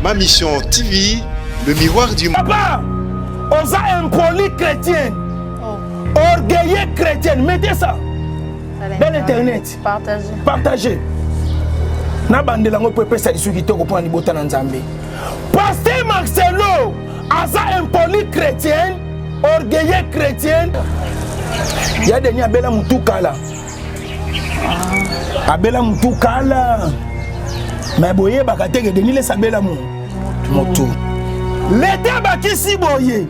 Ma Mission TV, le miroir du monde. Papa, on a un poli chrétien, orgueilleux chrétien. Mettez ça dans l'internet. Partagez. Partagez. Na bande lango pepe sa isu kitoko pour ni bota na Nzambe. Pasteur Marcelo, aza un poli chrétien, orgueilleux chrétien. Il y a des gens abela mutukala. Abela mutukala. Mais boye bakateke deni le sabela mu. Moto. L'état bakisi boye.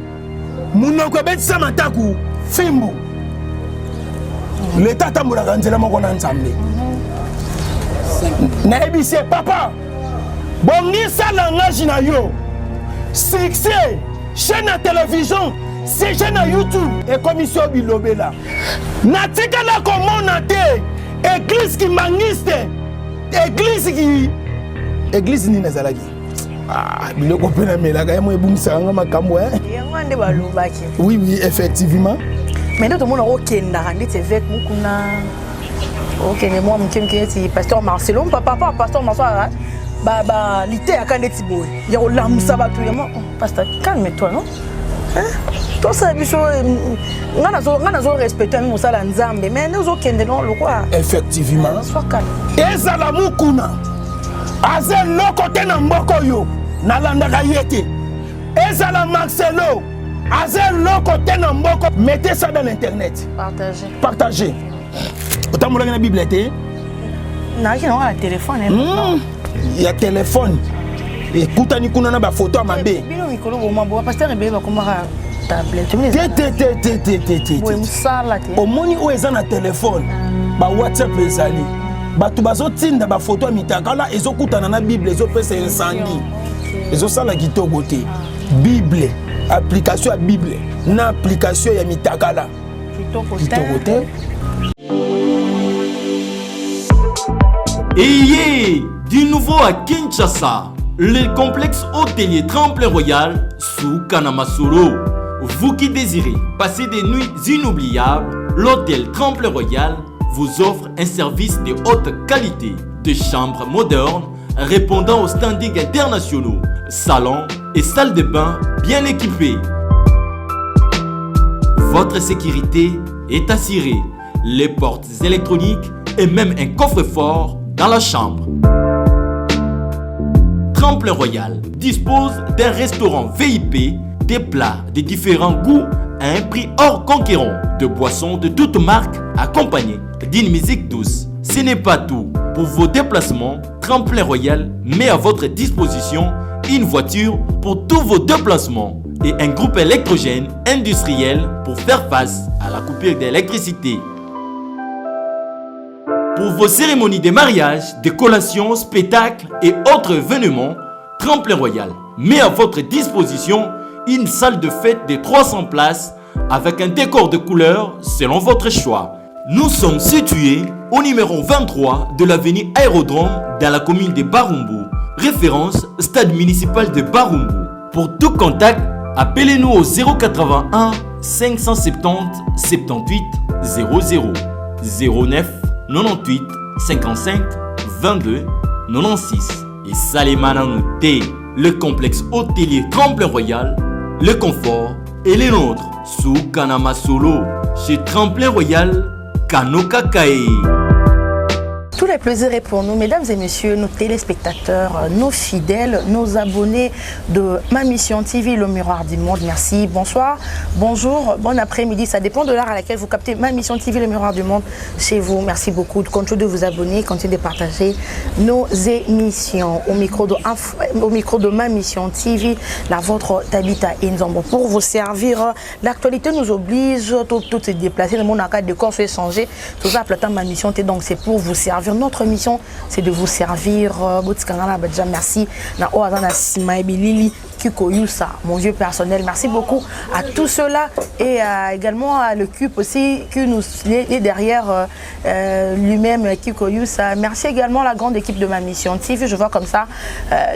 Munoko betisa mataku fimbu. L'état tambula kanzela moko na Nzambe. Naebise papa. Bongisa langage na yo. Succès. Chaîne à télévision. C'est chaîne à YouTube. Et commission bilobela. Natika la commande te. Église qui mangiste. Église qui. Église ni nazalaki. Ah, biloko pena melaka ya mo ebumisa nga makambo hein. Yangande balobaki. Oui oui, effectivement. Mais tout le monde okenda randite avec mukuna. Ok, mais moi mkemketi pasteur Marcelo, papa pasteur Marcelo. Baba lité akandeti boy. Ya olamusa batu ya mo. Pasteur, calme-toi non? Hein? Tout ça biso ngana zo respecter mi musala Nzambe, mais nous okende non le quoi? Effectivement. Sois calme. Ezala mukuna. Azel loko te na mboko yo nalandaka yete. Ezala Marcelo azel loko te na mboko. Mettez ça dans l'internet. Partagez. Partagez. Autant mon la Bible était. Na ki na téléphone Il y a téléphone. Écoute ni kuna na ba photo mabe. Bino mikolo bo mabo pasteur ebe ba komara tablette. Té. Musala te. Omoni o eza na téléphone. Ba WhatsApp ezali. Batu bazotinda ba photo mitaka la ezokutana na Bible ezopesa incendie. Ezosala kitoko te. Bible, application à Bible, na application ya mitaka la. Kitoko te. Ayez du nouveau à Kinshasa, le complexe hôtelier Tremplin Royal sous Kanamasoro. Vous qui désirez passer des nuits inoubliables, l'hôtel Tremplin Royal vous offre un service de haute qualité, de chambres modernes répondant aux standards internationaux, salons et salles de bain bien équipés. Votre sécurité est assurée, les portes électroniques et même un coffre-fort dans la chambre. Tremplin Royal dispose d'un restaurant VIP, des plats de différents goûts à un prix hors conquérant, de boissons de toutes marques accompagnées d'une musique douce. Ce n'est pas tout. Pour vos déplacements, Tremplin Royal met à votre disposition une voiture pour tous vos déplacements et un groupe électrogène industriel pour faire face à la coupure d'électricité. Pour vos cérémonies de mariage, de collations, spectacles et autres événements, Tremplin Royal met à votre disposition une salle de fête de 300 places avec un décor de couleurs selon votre choix. Nous sommes situés au numéro 23 de l'avenue Aérodrome dans la commune de Barumbu, référence stade municipal de Barumbu. Pour tout contact, appelez-nous au 081 570 78 00 09 98 55 22 96 et Salemananoute, le complexe hôtelier Tremplin Royal, le confort et les nôtres sous Kanamasolo chez Tremplin Royal Kanoka Kae. Tous les plaisirs est pour nous, mesdames et messieurs, nos téléspectateurs, nos fidèles, nos abonnés de Ma Mission TV, le miroir du monde. Merci, bonsoir, bonjour, bon après-midi. Ça dépend de l'heure à laquelle vous captez Ma Mission TV, le miroir du monde chez vous. Merci beaucoup. Continuez de vous abonner, continuez de partager nos émissions au micro de Ma Mission TV, la vôtre d'Habitat Nzambo. Pour vous servir, l'actualité nous oblige, tout se déplacer, le monde en cas de corps se changer. Tout ça, plateau Ma Mission TV, donc c'est pour vous servir. Notre mission, c'est de vous servir. Merci. Mon vieux personnel, merci beaucoup à tout cela et également à le CUP aussi qui nous est derrière lui-même, Kiko Yusa. Merci également à la grande équipe de Ma Mission TV. Je vois comme ça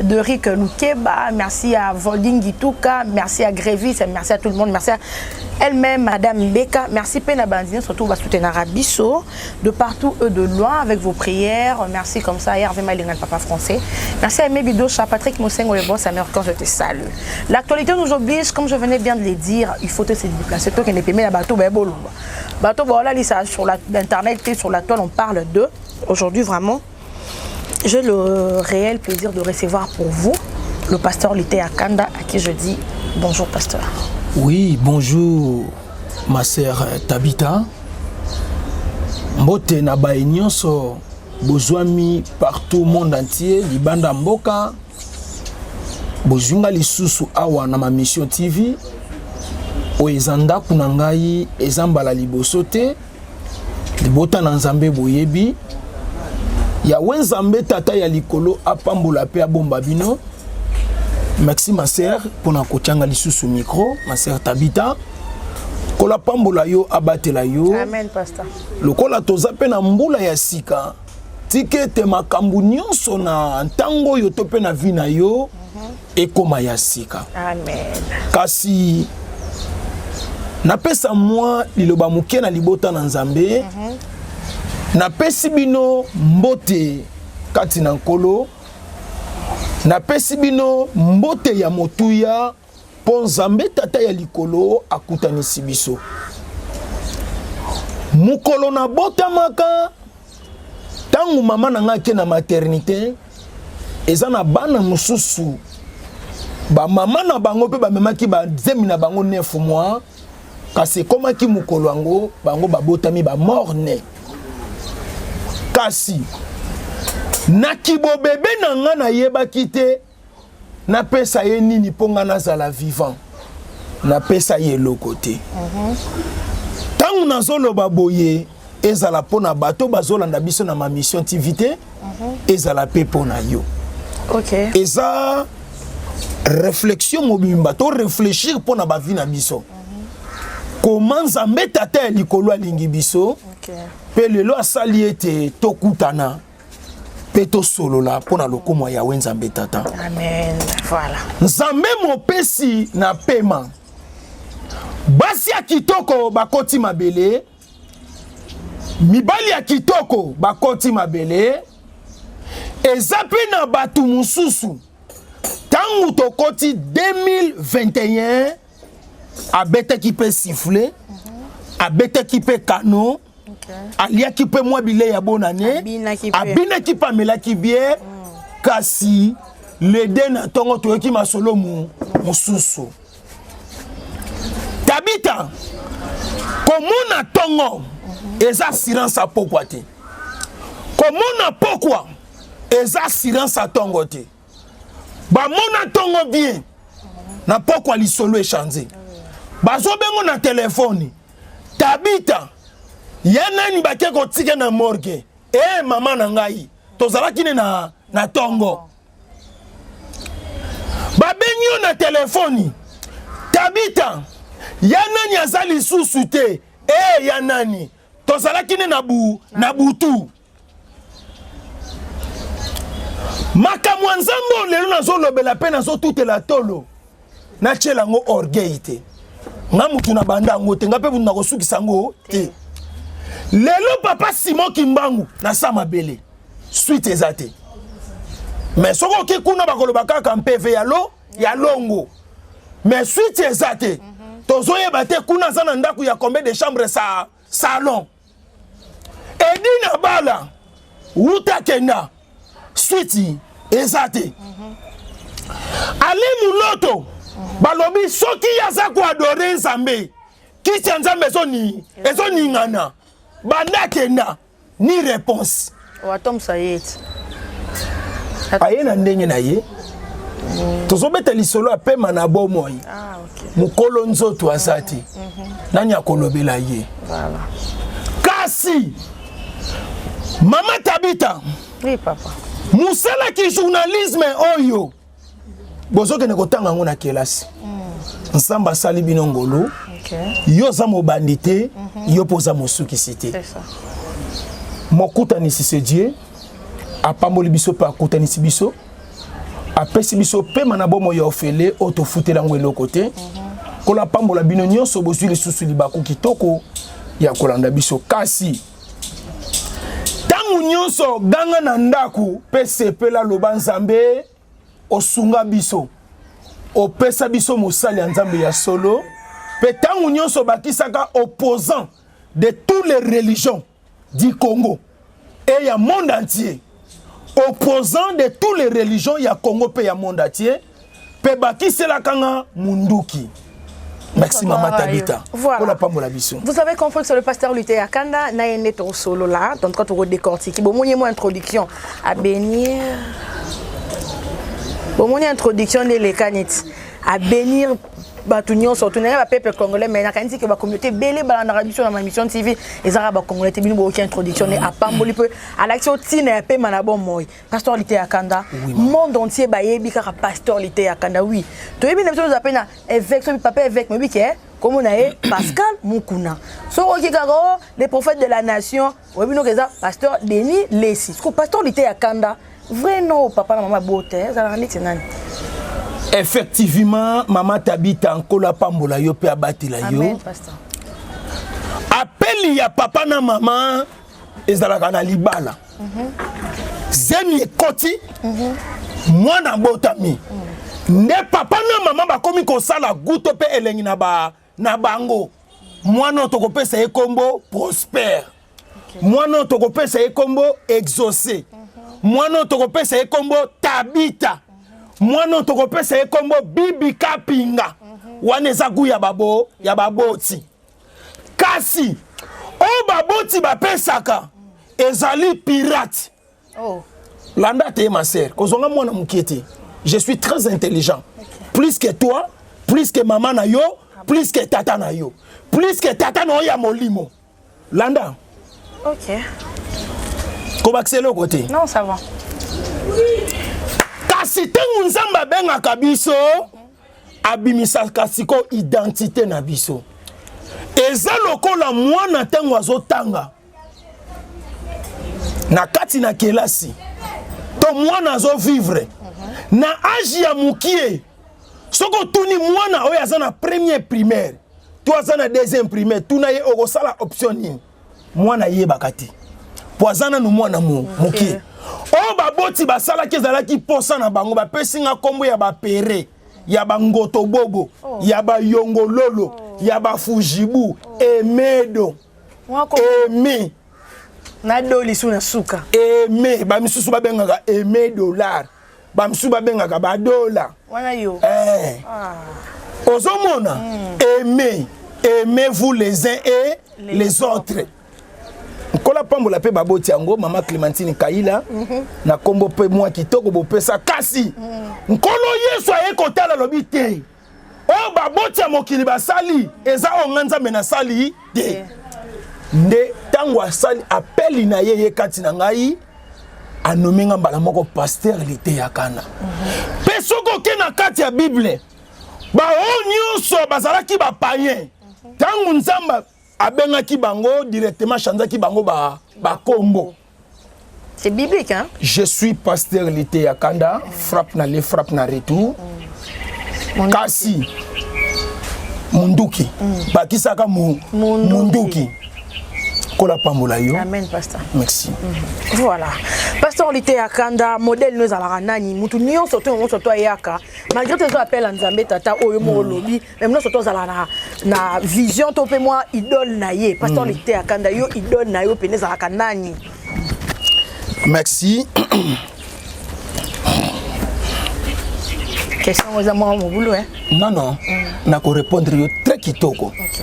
de Rick Lukeba, merci à Volding Gituka, merci à Grévis, merci à tout le monde, merci à elle-même, Madame Beka. Merci Pena Bandine, surtout Basoutenara Rabisso, de partout et de loin, avec vos prières. Merci comme ça, Hervé Malingan, papa français. Merci à Aimé Bidocha, Patrick Moussengo, le boss, Américain, quand je te salue. L'actualité nous oblige, comme je venais bien de le dire, il faut se déplacer. Toi qui n'est pas aimé la bateau, bateau, voilà, sur l'internet, sur la toile, on parle d'eux. Aujourd'hui, vraiment, j'ai le réel plaisir de recevoir pour vous le pasteur Lité Akanda, à qui je dis bonjour, pasteur. Oui, bonjour, ma sœur Tabita. Mbote na ba nyonso bozwami partout monde entier, libanda mboka. Bozunga lisusu awa na ma mission TV. O ezanda kuna ngai ezambala liboso te. Libota na nzambe boyebi. Ya wenzambe tata ya likolo apambola pe abomba bino. Merci ma sœur pour na kochanga lisusu micro, ma sœur Tabita. Kola pambola yo abatela yo. Amen pasteur. Lokola toza pe na mbula ya sika. Tikete makambu nyonso na ntango yo to pe na vi na yo ekoma ya sika. Amen. Kasi napesa mwa liloba muke na libota na nzambe. Napesi bino mbote kati na nkolo. Napesi bino mbote ya motuya po nzambe tata ya likolo akutanisi biso. Mukolo na botamaka tangu mama na nga ke na maternité eza na bana mususu ba mama na bango pe ba memaki ba zemi na bango 9 mois kasi komaki mukolo yango bango babotami ba morne kasi na kibo bebe na nga na yeba kite na pesa ye nini ponga na zala vivant na pesa ye lokote tangu na zolo baboye ezala pona bato bazolanda biso na ma mission activité ezala pe pona yo. OK. Eza réflexion mobimba to réfléchir pona ba vie na biso. Comment nzambe tata likolo alingi biso? OK. Pe lelo asali ete tokutana. Peto solo la pona lokomo ya wenzambe tata. Amen. Voilà. Nzambe mopesi na pema. Basi ya kitoko bakoti mabele. Mibali ya kitoko bakoti mabele. Ezapi na batu mususu. Tangu tokoti 2021 abete ki pe siffler. Abete ki pe kano. Alia ki pe mwa bile ya bonne année. Abina ki pa mela ki bière. Kasi le den tongo to ki masolo mususu. Tabita komona tongo eza assurance a pokwa te. Komona pokwa eza assurance a tongo te. Ba mona tongo bien na pokwa lisolo échanger. Bazo bengo na téléphone. Tabita yana ni bake ko tike na morgue. Mama na ngai tozala kine na tongo. Ba benyo na téléphone. Tabita yana ni azali susu te. Ya nani tozala kine na butu. Makamwa nzambo lelo nazolobela pe nazotutela tolo na tchelango orgueil te. Nga mutu na banda ngo te nga pe bunna kosukisa ngo te. Lelo papa Simon Kimbangu na sama bele suite ezate. Mais soko ki kuna bakoloba kaka mpeve ya longo. Mais suite ezate. Tozoye bate kuna zana ndaku ya combien de chambres salon. Edina bala uta kenda suite ezate. Ale muloto balobi soki yaza ko adorer nzambe kiti nzambe ezoni ngana banda kenda ni réponse Watom sayet. aye na ndenge na ye tozobeta lisolo apema na bomoi. OK. Mukolo nzoto azati nani akolobela ye. Voilà. Kasi mama Tabita Oui papa. musala ki journalisme oyo bozoke ne kotanga ngona kelasi. Nsamba sali bino ngolo. OK. Yo za mobandi te, yo poza mosukisi te. C'est ça. Mokutanisi se Dieu apamboli biso pa kutanisi biso. Apesi biso pe manabomo ya ofele otofutela ngwe lokote. Kola pambola bino nyonso bozwi lisusu libaku kitoko ya kolanda biso kasi tangu nyonso ganga na ndaku pe sepela loba nzambe osunga biso opesa biso mosali ya nzambe ya solo pe tangu nyonso bakisaka opposant de toutes les religions du Congo et ya monde entier opposant de toutes les religions ya Congo pe ya monde entier pe bakisela kanga munduki. Merci Maman Tabita. Voilà. Vous avez compris que c'est le pasteur Lutté Akanda, Naïne solo là, donc quand on redécortique. Bon, moi introduction à bénir. Bon, mon introduction de l'écanite à bénir. Batunion surtout n'a pas peuple congolais mais na kanti que ba communauté belé ba na radio sur la mission TV les arabes congolais te bino bo introduction à pamboli peu à l'action tine pe manabo moy pasteur Lutté Akanda monde entier ba yebi ka pasteur Lutté Akanda oui to yebi na nous appelle na évêque so papa évêque mais bi comme on a Pascal Mukuna so o kigaro les prophètes de la nation oui bino keza pasteur Denis Lessi ko pasteur Lutté Akanda vrai non papa na maman beauté ça la nix nani. Effectivement, Maman Tabita en kola pambola yo pe abatila yo. Amen, pasteur. Appel ya papa na maman ezalaka na libala. Zemi koti. Mwana botami. Ne papa na maman ba komi ko sala guto pe elengi na bango. Mwana to kopesa e kombo prospère. Mwana to kopesa e kombo exaucé. Mwana to kopesa e kombo Tabita. Moi non to kopesa e kombo bibi kapinga waneza gu ya baboti kasi o baboti bapesaka ezali pirate landa te ma sœur kozonga mwana mukete je suis très intelligent plus que toi plus que maman na yo plus que tata na yo plus que tata na ya molimo landa OK ko baxelo côté non ça va. Si tengu nzamba benga kabiso abimisa kasiko identité na biso eza lokola mwana tengu azotanga na kati na kelasi to mwana azo vivre na âge ya mukie soko tuni mwana oyo aza na premier primaire to aza na deuxième primaire tuna ye okosala option nini mwana yebaka te po aza na mwana mukie o baboti basala kezalaki posa na bango bapesinga kombo ya bapere ya bangoto bobo ya bayongololo ya bafujibu emedo eme na doli suna suka eme ba misusu babengaka eme dollar ba misusu babengaka ba dollar wana yo ozomona aimez-vous les uns et les autres. Kola pambola pe baboti yango Maman Clémentine Kaila na kombo pe moi kitoko bopesa kasi nkolo Yesu aye kotala lobi te o baboti ya mokili basali eza onganza mena sali te nde tango asali appeli na ye kati na ngai anominga mbala moko pasteur Lutté Akanda pe soko ke na kati ya Bible ba onyoso bazalaki ba païen tango nzamba abenga ki bango directement chanzaki bango ba kombo. C'est biblique hein. Je suis pasteur Lutté Akanda, frappe na le frappe na retour. Kasi munduki. Bakisaka munduki. Kola pambola yo. Amen pasteur. Merci. Voilà. Pasteur Lutté Akanda modèle nous ala nani mutu nyo surtout yaka. Malgré tes appels en Nzambe tata oyo mo lobi même nous surtout ala na vision to pe moi idole na ye. Pasteur Lutté Akanda yo idole na yo peneza ala nani. Merci. Question aux amours mon boulot hein. Non. Na ko répondre yo très kitoko. OK.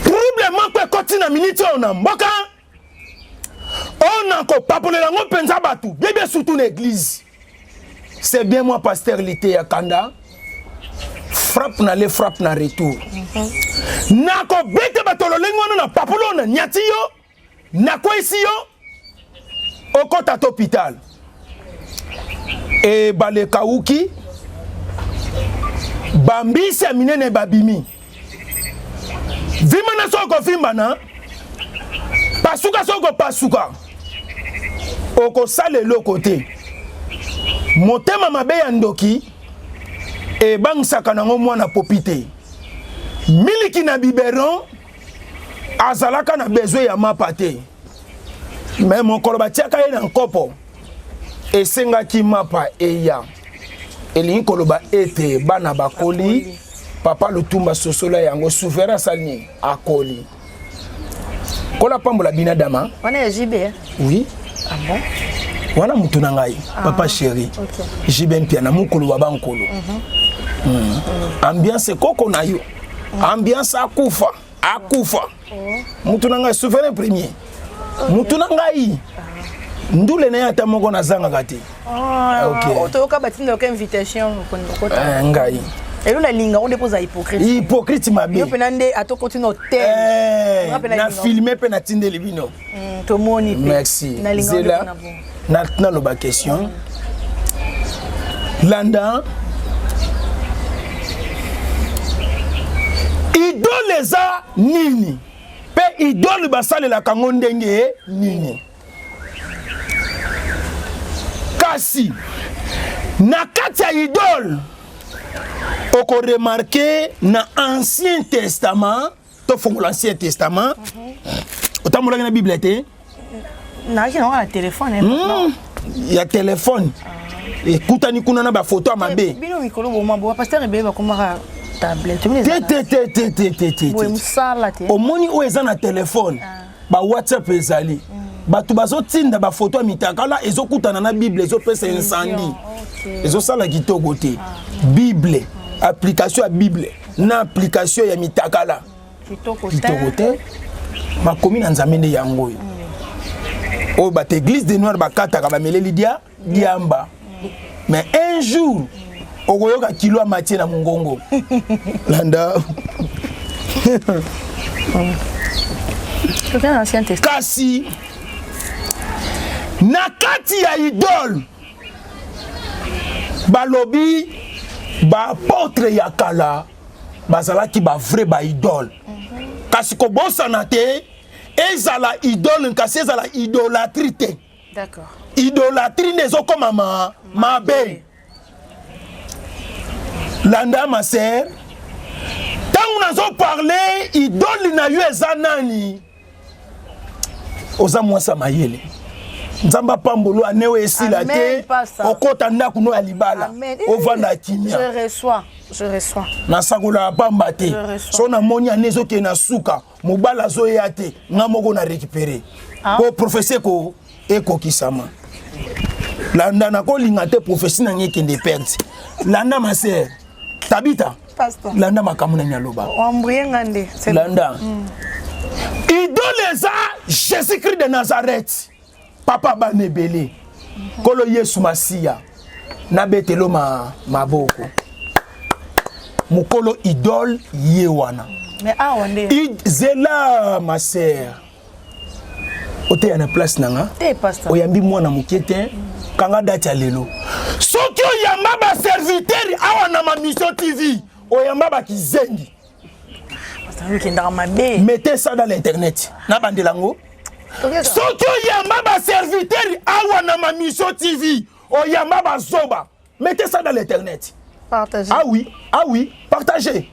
Probablement que continue minute on a mboka. On a encore papolela ngo penza batu, bien surtout l'église. C'est bien moi pasteur Lutté Akanda. Frappe na le frappe na retour. Na ko bete batolo lengo na papolo na nyati yo. Na ko isi yo. Au kota hôpital. Et bale kauki. Bambisi minene babimi. Vimana soko vimbana. Pasuka soko pasuka. Oko sale lo côté. Motema mabe ya ndoki et bang sakanango mwana popité miliki na biberon azalaka na besoin ya mapate mais mon koloba tiaka ye na nkopo esengaki mapa eya elingi koloba ete bana bakoli papa Lutumba sosola yango souverain salni akoli kola pambola binadama on est JB hein? Oui. Ah bon? Wana mutu na ngai papa chéri JB Piana mukulu wa bankolo ambiance koko na yo ambiance akufa mutu na ngai souverain premier mutu na ngai ndule na yata moko na zanga kati otoyoka batinda yoka invitation ngai elo na linga on dépose hypocrite mabe yo penande ato continue hotel na filmer pe na tinde libino to moni merci zela na loba question landa idole za nini pe idole basale la kango ndenge nini kasi na kati ya idole oko remarquer na Ancien Testament to fongo l'Ancien Testament otambola na Bible te na na téléphone il y a téléphone écoute ni kuna na ba photo à mabe bino mikolo boma bo pasteur ebe ba komaka tablette te musala te omoni o eza na téléphone ba WhatsApp ezali batu bazotinda ba photo mitakala ezokutana na Bible ezopesa incendie ezosala kitoko te Bible application ya Bible na application ya mitakala kitoko te makomi na nzambe yango o ba église de noir bakata ka ba meleli dia diamba mais un jour okoyoka kilo a matie na mungongo landa kasi na kati ya idole balobi ba apôtre ya kala bazalaki ba vrai ba idole kasi ko bosana te ezala idole kasi ezala idolâtrie te. D'accord. Idolâtrie nezo koma mabe. Landa ma sœur, tant nazo parler idole na yo eza nani oza mwasa mayele nzamba pambolo anewe esila te okota ndaku no alibala ovanda kimia je reçois na sakola pamba te so na moni anezo ke na suka mobala zo ya te ngamoko na récupérer ko professeur ko ekokisama landa na ko linga te professeur na ngeke de perte landa ma sœur Tabita pastor landa makamuna nyaloba ngande landa idole za Jésus-Christ de Nazareth papa banebele kolo Yesu Masia na betelo maboko mukolo idole yewana mais awande zela ma sœur ote ya na place nanga pastor oyambi mwana mukete kanga dati lelo soki oyamba ba serviteur awa na ma mission TV oyamba ba kizengi mettez ça dans l'internet na bandelango soki oyamba ba serviteur awa na ma mission TV oyamba ba zoba mettez ça dans l'internet. Partagez. Ah oui, partagez.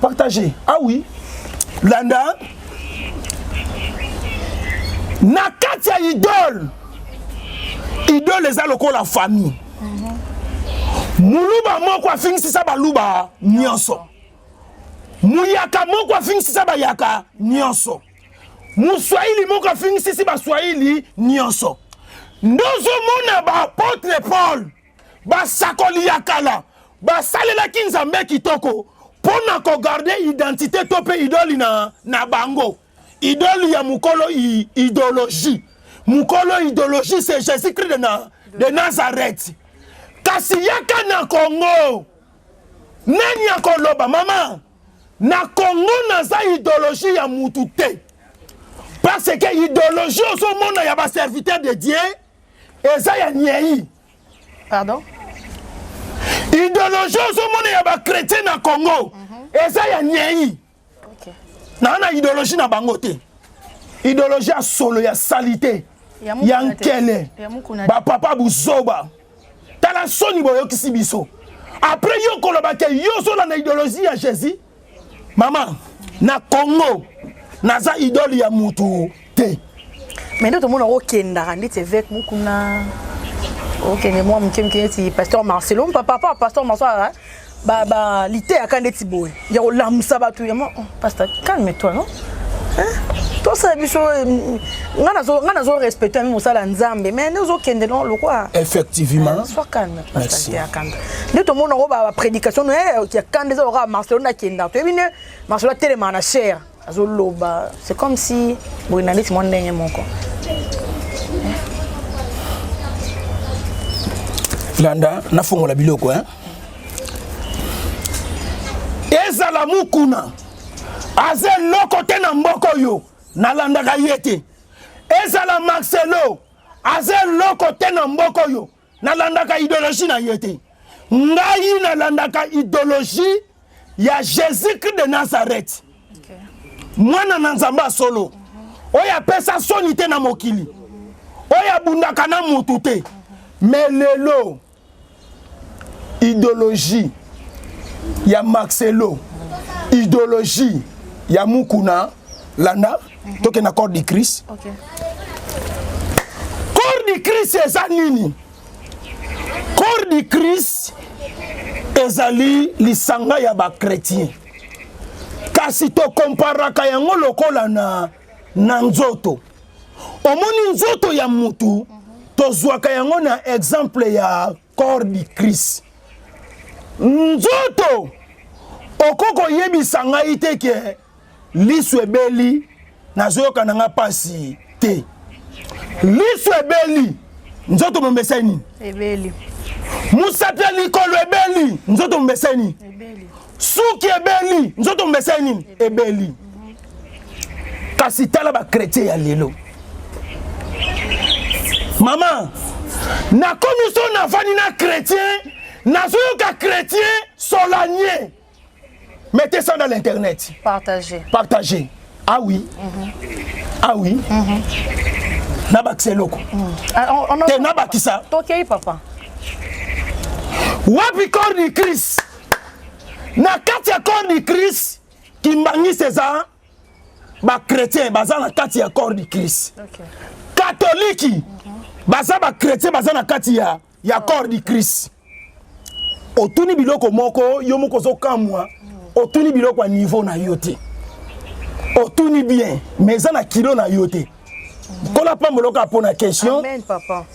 Partagez. Ah oui. Landa na kati ya idole eza loko la famille muluba moko afingisisa baluba nyonso muyaka moko afingisisa bayaka nyonso muswahili moko afingisisi baswahili nyonso ndozo mona ba apôtre Paul basakoli ya kala basalelaki nzambe kitoko pona ko garder identité to pe idole na bango idole ya mukolo idéologie mukolo idéologie c'est Jésus-Christ de Nazareth kasi yaka na Congo nani akoloba mama na Congo naza idéologie ya mutu te parce que idéologie oso mona ya ba serviteur de Dieu eza ya nyei pardon idéologie oso mona ya ba chrétien na Congo eza ya nyei na idéologie na bango te idéologie ya solo ya salité ya nkele ba papa buzoba tala soni boyokisi biso Après yo kolobake yo so la idéologie ya Jésus. Maman, na Congo, naza idole ya mutu te. Mais tout le monde a okenda randi te vek mukuna. OK, mais moi mkemketi pasteur Marcelo, papa pasteur Marcelo ba lité akande tiboy. Ya olamusa batu ya moi pasteur calme-toi non? Hein? Toi ça biso ngana zo respecter même osala nzambe mais nous okende non le quoi? Effectivement. Sois calme pasteur akanda. Tout le monde a ba prédication qui akande za ora Marcelo na kenda. Tu bien Marcelo tellement na cher. Azoloba, c'est comme si bon il allait mon dernier mon quoi. Landa na fongo la biloko hein. Ezala mukuna. Aze loko te na mboko yo na landa ka yete. Ezala Marcelo. Aze loko te na mboko yo na landa ka idéologie na yete. Ngai na landa ka idéologie ya Jésus-Christ de Nazareth. Mwana na nzamba solo oya pesa soni te na mokili oya bundaka na mutu te mais lelo idéologie ya Marcelo idéologie ya mukuna landa toke na corps de Christ. OK. Corps de Christ eza nini? Corps de Christ ezali lisanga ya ba chrétien. Kasi to komparaka yango lokola na nzoto. Omoni nzoto ya mutu to zwaka yango na exemple ya corps de Christ. Nzoto okoko yebisa ngai te ke lisu ebeli nazoyoka nanga pasi te. Lisu ebeli nzoto mbeseni. Ebeli. Musapia likolo ebeli nzoto mbeseni. Ebeli. Suki ebeli nzoto mbeseni ebeli. Kasi tala ba chrétien ya lelo. Maman, na commission na fani na chrétien, na soyoka chrétien solanier. Mettez ça dans l'internet. Partagez. Partagez. Ah oui. Ah oui. Na bakseloko. Te na bakisa. Tokei papa. Wapi corps de Christ. Na kati ya corps de Christ kimbangi seza ba chrétien baza na kati ya corps de Christ. OK. Catholique baza ba chrétien baza na kati ya corps de Christ. Otuni biloko moko yo moko zo kamwa otuni biloko à niveau na yote. Otuni bien mais za na kilo na yote. Kola pa moloka pona question. Amen papa.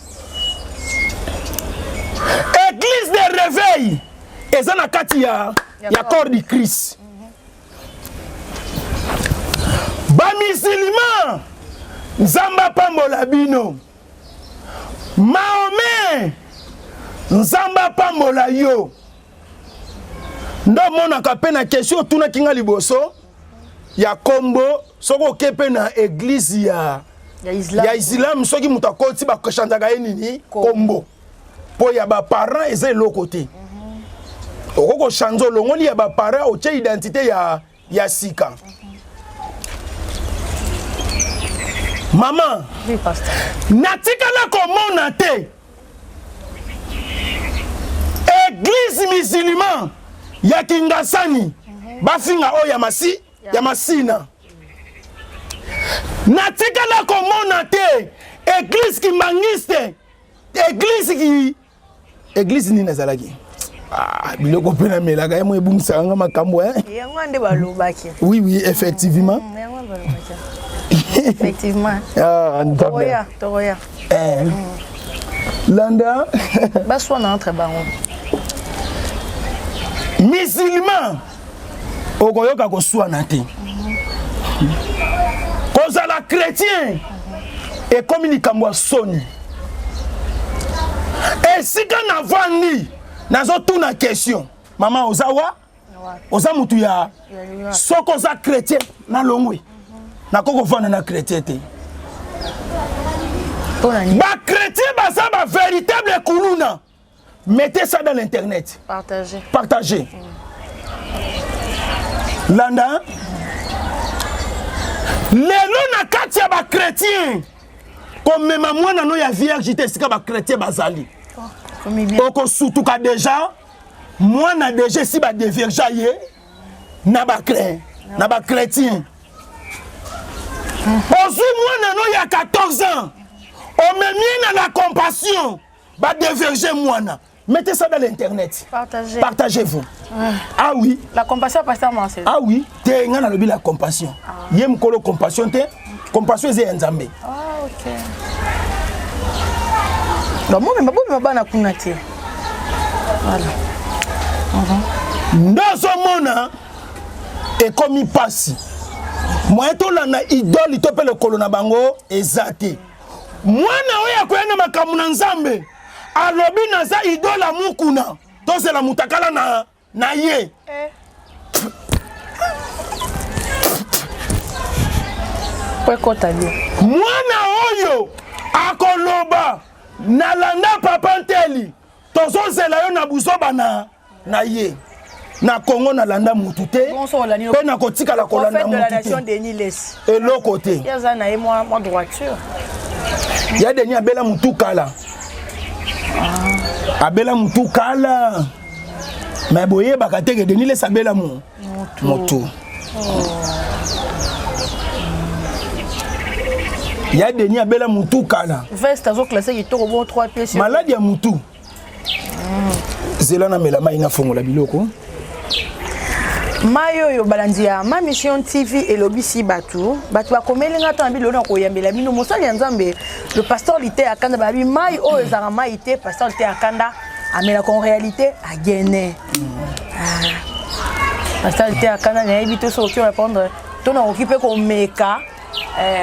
Église de réveil eza na kati ya corps de Christ. Ba musulman nzamba pambola bino. Mahomet nzamba pambola yo. Ndo mona kape na question tuna kinga liboso ya kombo soko kepe na église ya Islam soki mutu akoti ba kochanzaka ye nini kombo po ya ba parents eza eloko te. Okoko chanzo longoli ya ba parents otie identité ya sika. Maman, oui pasteur. Natikala komona te. Église musulman ya Kingasani bafinga o ya masina. Natikala komona te. Église kimangiste. Église ni nazalaki. Ah, biloko pena melaka ya mo ebumisa nga makambo hein. Yango ande balobaki. Oui, effectivement. Yango balobaki. Effectivement. Ah, Toroya. Landa. Baswa na entre bango. Musulman okoyoka koswana te. Kozala chrétien et communique moi soni. Et si quand avandi nazo tuna question. Maman ozawa? Oza mutu ya soko za chrétien na longwe. Na koko vana na chrétien te. Ba chrétien baza ba véritable kuluna. Mettez ça dans l'internet. Partagez. Landa. Lelo na kati ya ba chrétien. Comme même moi na no ya vierge te sika ba chrétien bazali. Oko sutuka déjà moi na déjà si ba diverger na ba chrétien. Aussi moi na no ya 14 ans. On me mis dans la compassion. Ba diverger moi na. Mettez ça dans l'internet. Partagez. Partagez-vous. Ah oui. La compassion pasteur Marcel. Ah oui, te nga na lobi la compassion. Yem kolo compassion te. Compassion c'est nzambe. Ah OK. Donc moi même pas na kunati. Voilà. Dans ce monde et comme il passe. Moi to la na idole to pe le kolona bango ezate. Moi na oya ko na makamu na nzambe. Alobi na za idola mukuna. To c'est la mutakala na ye. Mwana oyo akoloba nalanda papa nteli tozozela yo na buzoba na ye na Congo nalanda mutu te pe na kotikala kolanda mutu te eloko te ya deni abela mutu kala abela mutu kala mais boye bakateke deni lesa abela mutu ya deni abela mutu kala veste azo classé qui toko bon 3 pieds sur malade ya mutu zela na melama ina fongola biloko mayo yo balandi ya ma mission TV et lobisi batu bakomelinga to ambilo na koyambela bino mosali ya nzambe le pasteur Lité akanda babi mai o ezara mai te pasteur Lité akanda amela en réalité a gagné pasteur Lité akanda na ebito so ki répondre to na occupé ko meka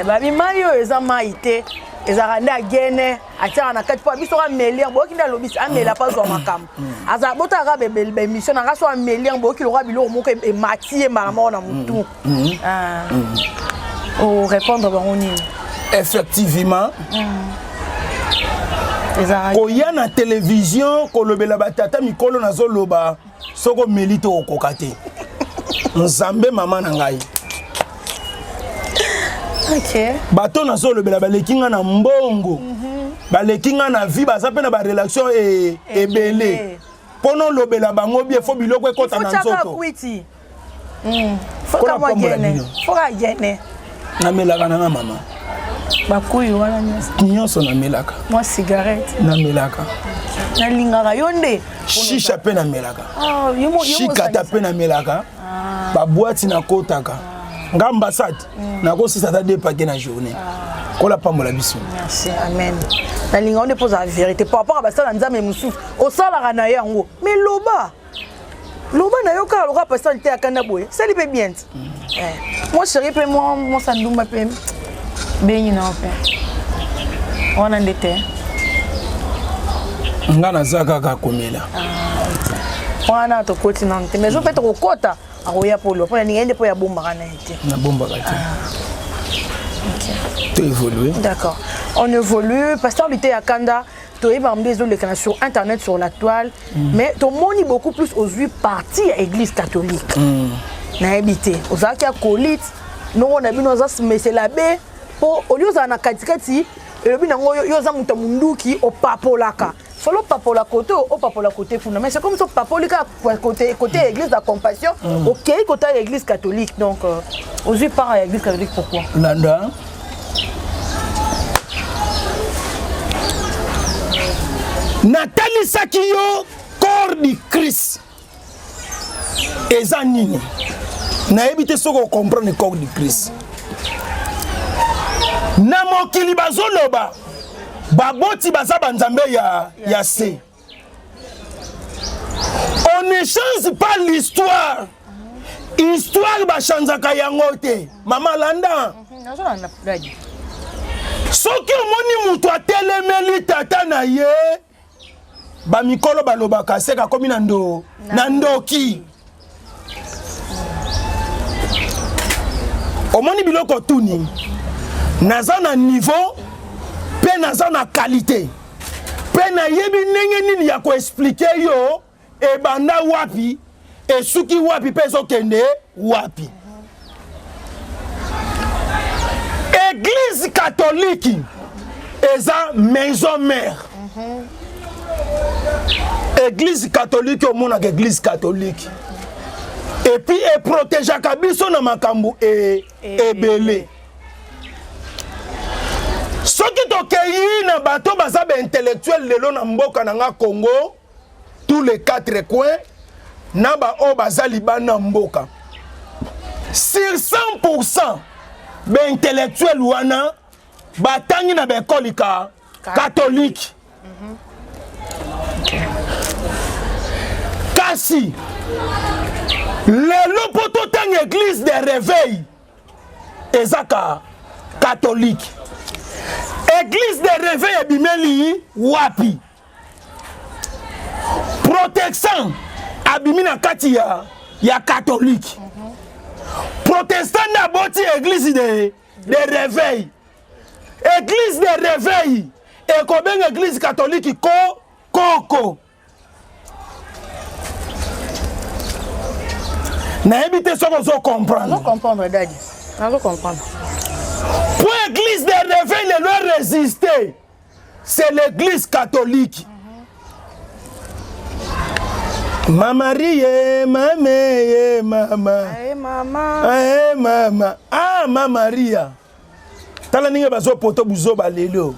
babi mayo eza maite ezara nda gene atira na kati po biso ka melier bo kinda lobisi amela pa zo makam aza bota ka be mission na so melier bo ki lo rabilo mo ke matie mama na mutu o répondre ba oni effectivement koya na télévision kolobela batata mikolo na zoloba soko melito okokate nzambe mama na ngai. OK. Bato na solo bela balekinga na mbongo. Balekinga na vie baza pe na ba relation ebele. Pono lobela bango bien fo biloko ekota na nzoto. Faut ka mo gene. Faut ka gene. Na melaka na mama. Bakuyu wana nyonso na melaka. Moi cigarette. Na melaka. Na lingaka yonde. Shisha pe na melaka. Ah, yomo shikata pe na melaka. Ba boîte na kotaka. Ngambasate na ko si ça t'a dépaqué na journée ko la pambola biso. Merci, amen. Na linga on pose la vérité par rapport à basala nzambe musu o sala na yango mais loba na yoka loka pasteur Lité akanda boye ça lui peut bien. Moi chérie pe moi sandumba pe benyi na pe wana ndete ngana zaka ka komela wana to continent mais je peux te kokota aroya polo pour ngende po ya bomba kana été na bomba kati. OK. Tu évolues. D'accord. On évolue pasteur Lité akanda to e bambe zo le sur internet sur la toile mais to moni beaucoup plus aux huit parties à église catholique. Na habité aux aki acolyte non on a bino za mais c'est l'abbé pour au lieu za na katikati et le binango yo za muta munduki o papolaka. Solo papola côté au papola côté funda mais c'est comme ça papolika côté église de la compassion OK côté église catholique donc aux yeux par église catholique pourquoi Landa Nathalie Sakio corps du Christ ezanini na ebité soko comprendre le corps du Christ na mokili bazoloba baboti baza banzambe ya se. On ne change pas l'histoire. Histoire ba chanzaka yango te. Mama Landa. Soki omoni mutu atelemeli tata na ye ba mikolo balobaka seka komi na ndoki. Omoni biloko tuni. Naza na niveau pe naza na qualité pe na yebi ndenge nini ya ko expliquer yo e banda wapi e suki wapi pe zo kende wapi. Église catholique eza maison mère. Église catholique au monde avec église catholique. Et puis et protège kabiso na makambu et belé. Ce qui tokeyi na bato baza intellectuel lelo na mboka na Congo, tous les 4 coins na ba o baza libana mboka. Sur 100% ba intellectuel wana batangi na ba école catholique. Kasi lelo poto tang église de réveil ezaka catholique. Église de réveil abimeli wapi. Protestant abimina kati ya catholique. Protestant na boti église de réveil. Église de réveil et combien église catholique koko. Na éviter ce qu'on doit comprendre. Non comprendre daddy. Non comprendre. Pour l'église de réveil le leur résister, c'est l'église catholique. Marie, maman. Eh maman. Eh maman. Ah ma Maria. Tala ninge bazo poto buzo balelo.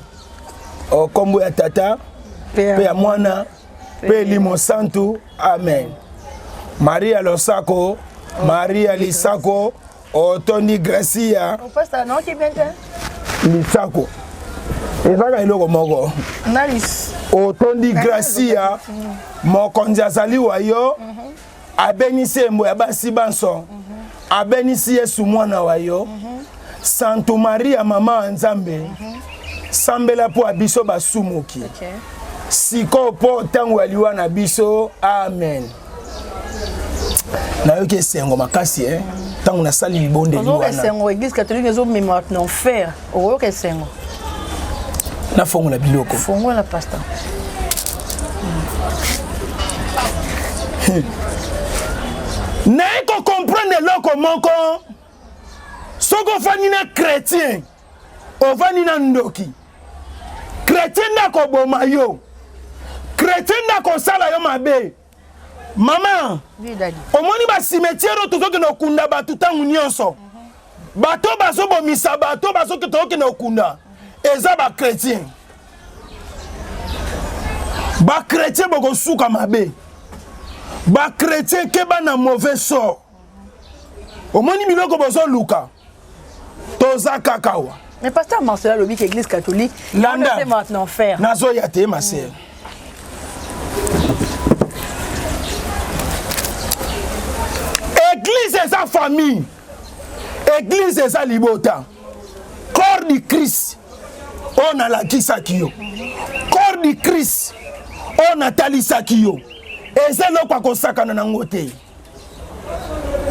O kombo ya tata. Pe ya mwana. Pe limo santo. Amen. Maria Losako. Maria Lisako. Otoni Gracia. On passe à non qui bien Lisako. Ezaka iloko moko. Nalis. Otoni Gracia. Mokonzi azali wayo. Abenisi embo ya basi banso. Abenisi Yesu mwana wayo. Santo Maria mama Nzambe. Sambela po abiso basumuki. Siko po tangu aliwa na biso. Amen. Na yoke sengo makasi tangu na sali libonde liwana. Ozo sengo église catholique ezo mémoire non faire. Ozo ke sengo. Na fongo la biloko. Fongo la pasta. Na eko comprendre loko moko. Soko fani na chrétien. O fani na ndoki. Chrétien na ko boma yo. Chrétien na ko sala yo mabe. Maman, omoni ba cimetière tozoke na okunda bato tangu nyonso. Bato bazo bomisa bato bazo ke tozoke na okunda. Eza ba chrétien. Ba chrétien boko suka mabe. Ba chrétien keba na mauvais sort. Omoni biloko bozo luka. Toza kakawa. Mais pasteur Marcel lobi que église catholique, Landa. on sait maintenant faire. Nazo yate ma sœur. Église et sa famille. Église et sa libota. Corps du Christ. On a la kisakio. Corps du Christ. On a talisakio. Et c'est là quoi qu'on s'accane en côté.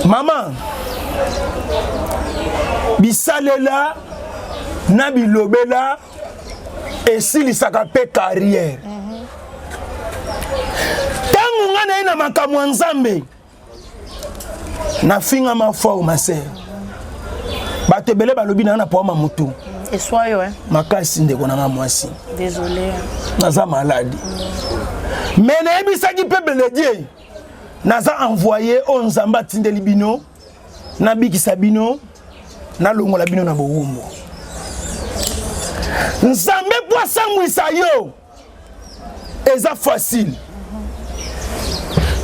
Maman. Bisalela. Nabi lobela. Et si il s'accapait carrière. Tangu ngana ina makamu nzambe. Na finga ma fort ma sœur. Bato belé balobi na po ma mutu. Et soyez makasi ndeko na mwasi. Désolé. Naza malade. Mais na ebisaki peuple de Dieu. Naza envoyé on nzamba tindeli bino na bikisa bino na longola bino na bowumbo. Nzambe po sangwisa yo. Eza facile.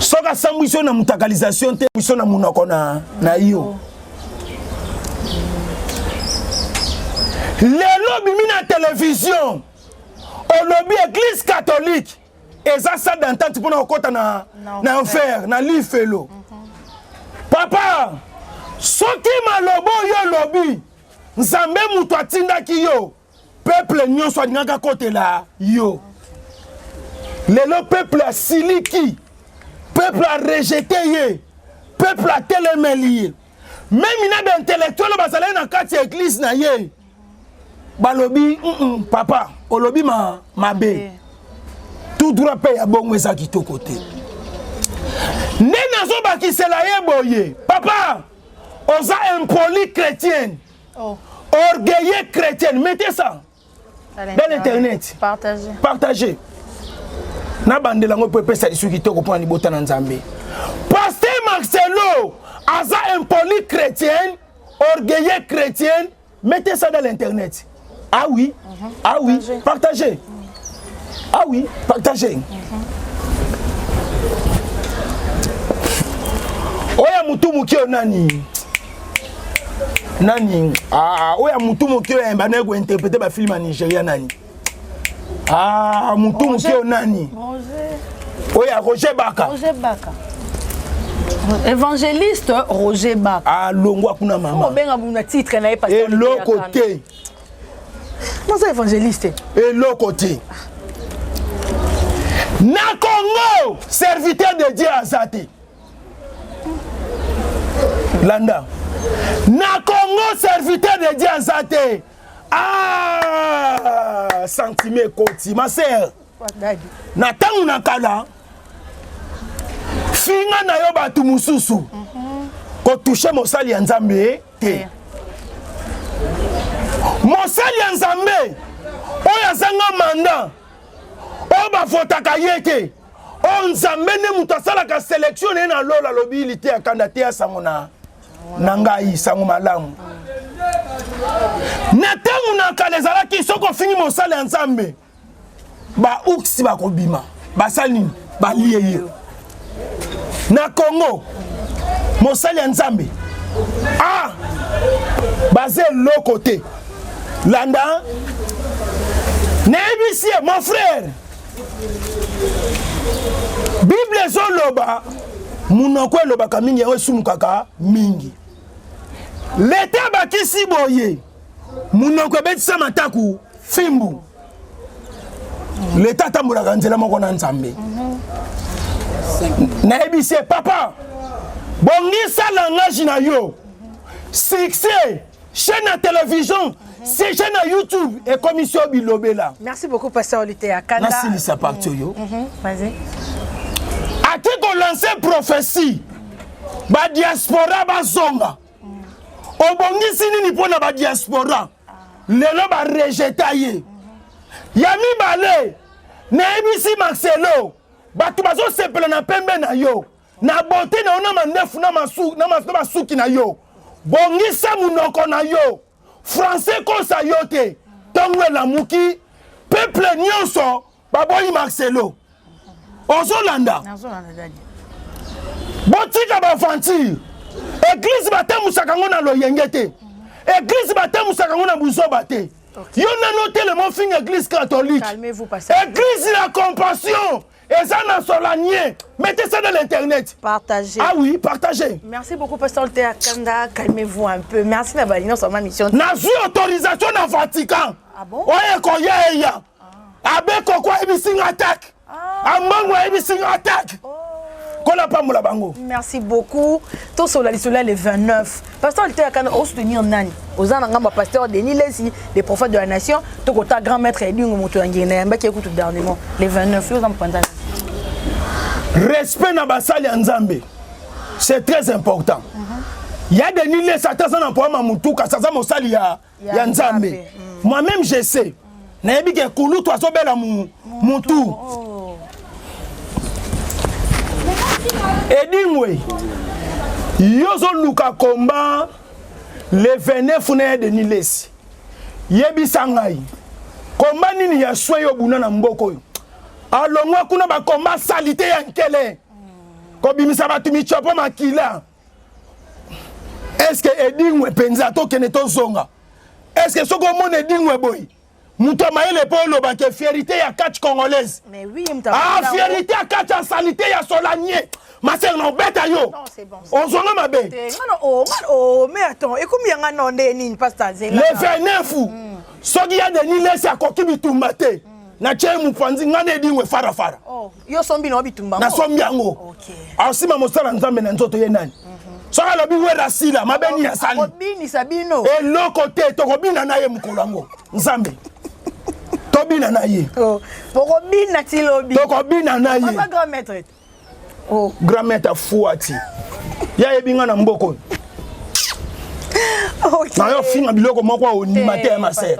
Soka sambwiso na mutakalisation te biso na munoko na yo. Lelo bimi na télévision. Olobi église catholique. Eza sa d'entente pour na okota na enfer, na lifelo. Papa, soki malobo yo lobi. Nzambe mutu atindaki yo. Peuple nyonso adingaka kotela yo. Lelo peuple a siliki. Peuple a rejeté ye. Peuple a tellement lié. Même il y a des intellectuels qui sont dans la église na ye. Balobi, papa, olobi ma bé. Tout droit paye à bon ça qui to côté. Né nazo ba ki se la ye boye. Papa, osa impoli chrétienne. Orgueilleux chrétienne, mettez ça. Dans l'internet. Partagez. Partagez. na bandela ngo pepe sa lisuki to ko pona libota na Nzambe. Pasteur Marcelo aza impoli chrétien, orgueilleux chrétien, mettez ça dans l'internet. Ah oui, ah oui, partagez. Ah oui, partagez. Oya mutu mukio nani? Nani? Ah, oya mutu mukio mbane go interpréter ba film en Nigeria nani? Ah, mutu mukio nani? Oya Roger Baka. Roger Baka. Évangéliste Roger Baka. Ah, longwa kuna mama. On benga buna titre na pas. Et l'autre côté. Non, c'est évangéliste. Et l'autre côté. Na Congo, serviteur de Dieu Azate. Landa. Na Congo, serviteur de Dieu Azate. Ah, sentime koti, ma sœur. Na tangu na kala. Finga na yo batu mususu. Ko toucher mosali ya Nzambe te. Mosali ya Nzambe. Oya zanga manda. O ba fotaka yeke. O Nzambe ne mutasala ka sélection na lola lobilité ya kandate ya sangona. Nangai sango malamu. Na tangu na kalezala ki soko fini mosali ya Nzambe. Ba uksi ba kobima. Ba sali ba liye. Na Congo mosali ya Nzambe. Ah! Basé l'autre côté. Landa. Nebisi, mon frère. Bible zoloba. Munoko loba kamingi ya sumukaka mingi. L'état bakisi boye. Munoko betisa mataku fimbu. L'état tambula nzela moko na Nzambe. Nebisi papa. Bongisa langage na yo. Succès. Chaîne à télévision, c'est chaîne à YouTube et commission Bilobela. Merci beaucoup, Pasteur Olité Akanda. Merci, Lisa Partio. Vas-y. A qui qu'on lance prophétie, ba diaspora ba zonga. Obongisi nini pona ba diaspora. Lelo ba rejeta ye. Yami bale, na ebisi Marcelo, ba tubazo seple na pembe na yo. Na bonté na ona mandefu na masuki na yo. Bongisa munoko na yo. Français kosa yote. Tongwe la muki. Peuple nyonso. Baboyi Marcelo. Ozolanda. Botika ba fantir. Église bate musakango na loyengete. Église bate musakango na buzobate. Yo na noté le mot fin église catholique. Calmez-vous, pasteur. Église la compassion. Et ça n'a solanier. Mettez ça dans l'internet. Partagez. Ah oui, partagez. Merci beaucoup, Pasteur Olité Akanda. Calmez-vous un peu. Merci d'avoir sur ma mission. N'a vu autorisation dans le Vatican. Ah bon? Oye koyeya. Abeko kwa ebising attack. Amango ebising attack. Kola pa mula bango. Merci beaucoup. Tout sur la liste là le 29. Pasteur Olité Akanda au soutenir nani. Aux anangamba pasteur Denis Lesi, les prophètes de la nation, tout kota grand maître Edingo Moutouangene, mbaki écoute dernièrement les 29 jours en pendant. Respect na basali ya Nzambe. C'est très important. Il y a des niles Satan na pour mamutuka ça mosali ya Nzambe. Moi-même je sais. Na yebi ke kulu to azobela mutu. Edingwe. Yozo luka komba le 29 na de Nilesi. Yebi sangai. Komba nini ya sweyo buna na mboko yo. Alongwa kuna ba komba salité ya nkele. Kobimisa batu michopo makila. Est-ce que Edingwe penza to keneto zonga? Est-ce que soko mon Edingwe boy? Muto maele polo ba ke fierté ya catch congolaise. Mais oui, ah fierté ya catch en salité ya solanier. Ma sœur non beta yo. Non, c'est bon. On zonga mabe. Oh, mais attends, et combien nga non ni pasteur Zela? Le 29 soki ya de Nilesi akoki bitumbate. Na che mupanzi ngane Edingwe fara. Oh, yo sombi no bitumba. Na sombi yango. OK. Asima mosala Nzambe na nzoto ye nani? Soka lobi wera sila mabeni ya sali. Obini sabino. Et loko te tokobina na ye mukolo yango. Nzambe. Tobina na ye. Oh, pokobina ti lobi. Tokobina na ye. Papa grand maître. Oh, grand maître fouati. Ya ebinga na mboko. Na yo finga biloko moko onimate ya maser.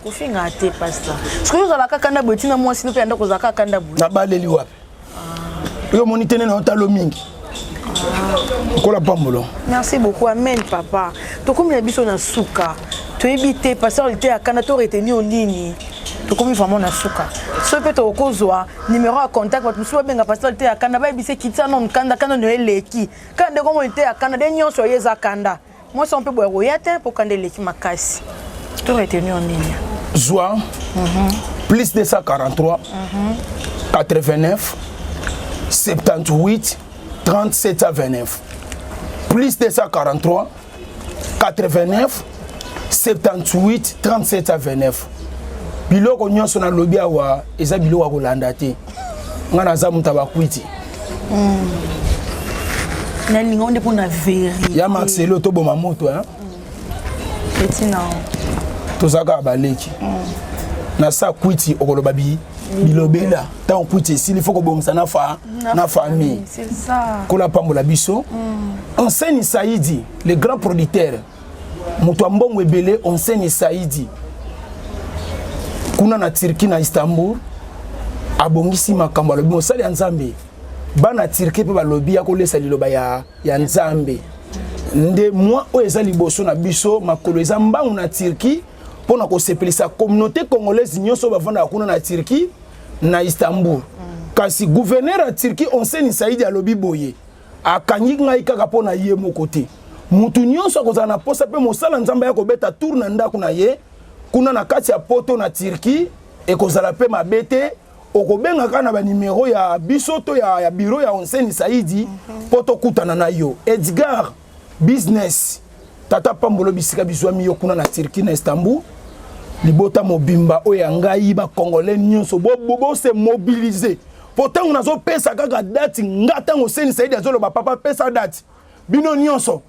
Kofinga te pasteur. Sikoyo za la kakanda botina moi sino pe anda ko za kakanda bu. Na baleli wapi? Yo monitene na otalo mingi. Kola pambolo. Merci beaucoup, amen papa. To comme la biso na suka. To éviter pasteur était à Canada to retenu en ligne. To comme vraiment na suka. So peut to kozwa numéro à contact votre monsieur benga pasteur était à Canada ba bise kitsa non kanda no eleki. Kande comme était à Canada nyonso yeza kanda. Moi si on peut boire royate pour kande leki makasi. To retenu en ligne. Joie. Plus 243 89 78 37 à 29. Plus 243 89 78 37 à 29. Biloko nyonso na lobi awa eza biloko kolanda te. Ngana za muta bakwiti. Na lingo nde pona vérité. Ya Marcelo to boma moto hein. Petit non. To zaka baleki. Na sa kwiti okoloba bilobela. Tant kwiti ici il faut ko bomsa na famille. C'est ça. Kola pambola biso. Enseigne Saïdi, le grand producteur. Mutu ambongo ebele enseigne Saïdi. Kuna na Turquie na Istanbul. Abongisi makambo alobi mosali ya Nzambe. Bana Turquie pe balobi ya kolesa liloba ya Nzambe. Nde moi o eza liboso na biso makolo eza mbangu na Turquie pona ko sepelisa communauté congolaise nyonso bavanda kuna na Turquie na Istanbul. Kasi gouverneur ya Turquie enseigne Saïdi alobi boye. Akangi ngai kaka pona ye moko te. Mutu nyonso akozala na posa pe mosala Nzambe ya kobeta tour na ndako na ye kuna na kati ya poto na Turquie ekozala pe mabete okobenga kana ba numéro ya biso to ya bureau ya enseigne Saïdi poto kutana na yo. Edgar business tata pambolo bisika bizwami yo kuna na Turquie na Istanbul. Libota mobimba oya ngai ba congolais nyonso bo se mobiliser. Pourtant on azo pesa kaka date ngata enseigne Saïdi azolo ba papa pesa date. Bino nyonso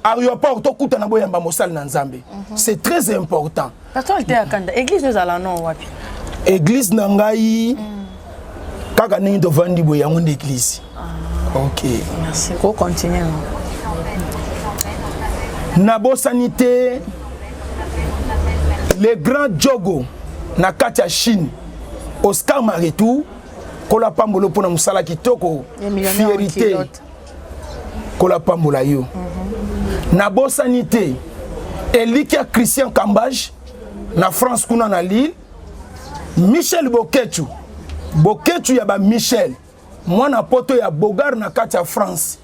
aéroport to kutana boyamba mosala na Nzambe. C'est très important. Pasteur était à Kanda. Église nous allons non wapi. Église na ngai kaka ningi to vandi boyango d'église. OK. Merci. Go continuer. Nabo sanité le grand Jogo na kati ya Chine Oscar Maritou kola pambolo pona musala kitoko fierté kola pambola yo Nabo sanité Elikia Christian Cambage na France kuna na Lille Michel Boketu ya ba Michel mwana poto ya Bogar na kati ya France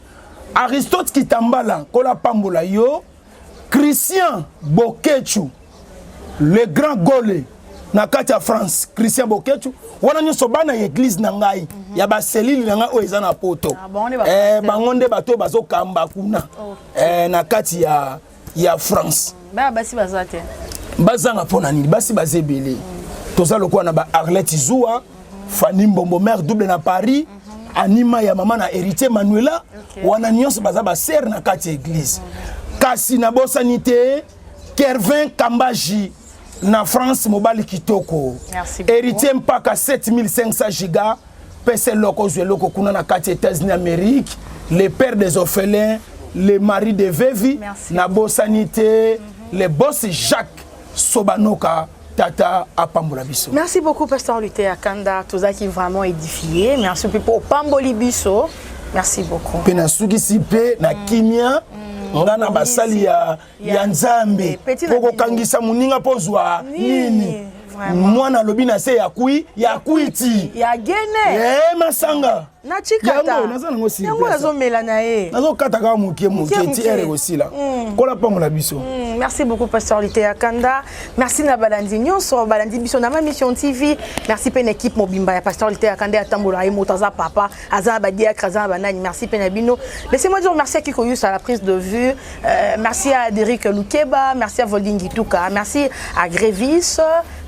Aristote Kitambala kola pambola yo Christian Boketu le grand Gaulle na kati ya France Christian Boketu wana nyonso bana église na ngai ya ba selile na ngai o eza na poto bangonde bato bazokamba kuna na kati ya France basi bazate bazanga pona nini basi bazebele toza lokwa na ba Arlette Zoua Fanny Mbombo mère double na Paris anima ya mama na héritier Manuela wana nyonso baza ba sœur na kati ya église kasi na bosanité Kervin Kambaji na France mobali kitoko héritier mpaka 7500 giga pese loko zwe loko kuna na kati États-Unis Amérique les pères des orphelins les maris de veuves na bosanité les boss Jacques Sobanoka tata apambola biso. Merci beaucoup pasteur Luther Akanda tous qui vraiment édifié. Merci pour pamboli biso. Merci beaucoup. Pena suki sipe na kimia ngana basali ya Nzambe poko kangisa muninga pozwa nini mwana lobi na se ya kuiti ya gene masanga na chikata yango nazana ngo si yango azomela na ye nazo kata ka mukie ti ere osila kola pamola biso. Merci beaucoup pasteur Luther Akanda. Merci na balandi nyonso balandi biso na ma mission TV. Merci pe équipe mobimba ya pasteur Luther Akanda atambola e motaza papa aza badia kraza banani. Merci pe na bino. Laissez-moi dire merci à Kikoyus à la prise de vue. Merci à Derek Lukeba, merci à Voldingi Tuka, merci à Grévis,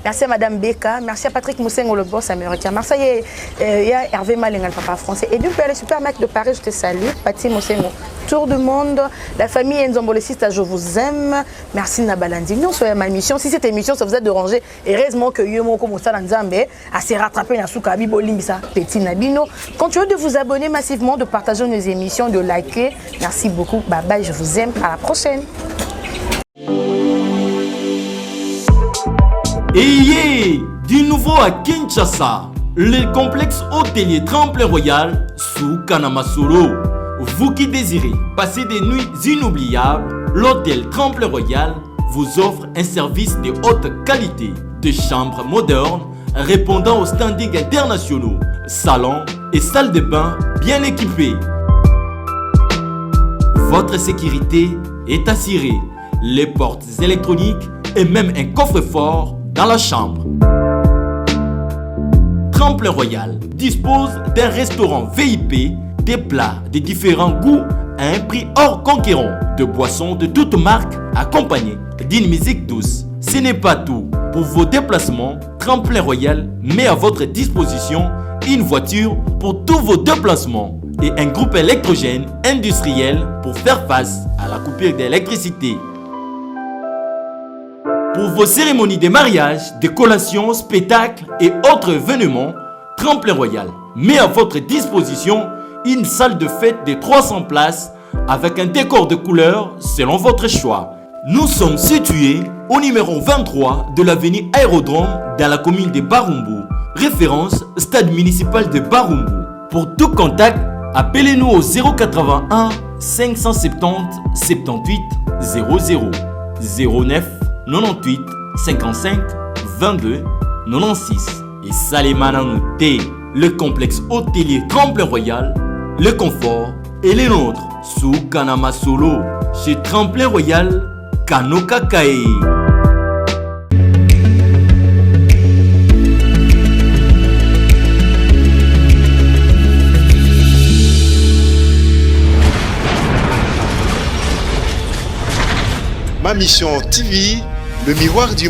merci à Madame Beka, merci à Patrick Moussengo le boss américain. Merci à Hervé Malenga le papa français. Et du père le supermarché de Paris, je te salue. Pati Moussengo. Tour du monde, la famille Nzombolesista, je vous aime. Merci Nabalandi. Nous sommes ma mission. Si cette émission ça vous a dérangé, heureusement que Yomo comme ça dans Nzambe a se rattrapé dans Soukabi Bolimbisa Petit Nabino. Continuez de vous abonner massivement, de partager nos émissions, de liker. Merci beaucoup. Bye bye, je vous aime. À la prochaine. Et du nouveau à Kinshasa, le complexe hôtelier Tremplin Royal sous Kanamasolo. Vous qui désirez passer des nuits inoubliables, l'hôtel Tremplin Royal vous offre un service de haute qualité, de chambres modernes répondant aux standards internationaux, salons et salles de bain bien équipées. Votre sécurité est assurée, les portes électroniques et même un coffre-fort dans la chambre. Tremplin Royal dispose d'un restaurant VIP, des plats de différents goûts à un prix hors concurrent, de boissons de toutes marques accompagnées d'une musique douce. Ce n'est pas tout. Pour vos déplacements, Tremplin Royal met à votre disposition une voiture pour tous vos déplacements et un groupe électrogène industriel pour faire face à la coupure d'électricité. Pour vos cérémonies de mariage, de collations, spectacles et autres événements, Tremplin Royal met à votre disposition une salle de fête de 300 places avec un décor de couleurs selon votre choix. Nous sommes situés au numéro 23 de l'avenue Aérodrome dans la commune de Barumbu, référence stade municipal de Barumbu. Pour tout contact, appelez-nous au 081 570 78 00 09 98 55 22 96 et Salimana Nouté, le complexe hôtelier Tremplin Royal, le confort et les nôtres sous Kanamasolo chez Tremplin Royal Kanokakae. Ma mission TV, le miroir du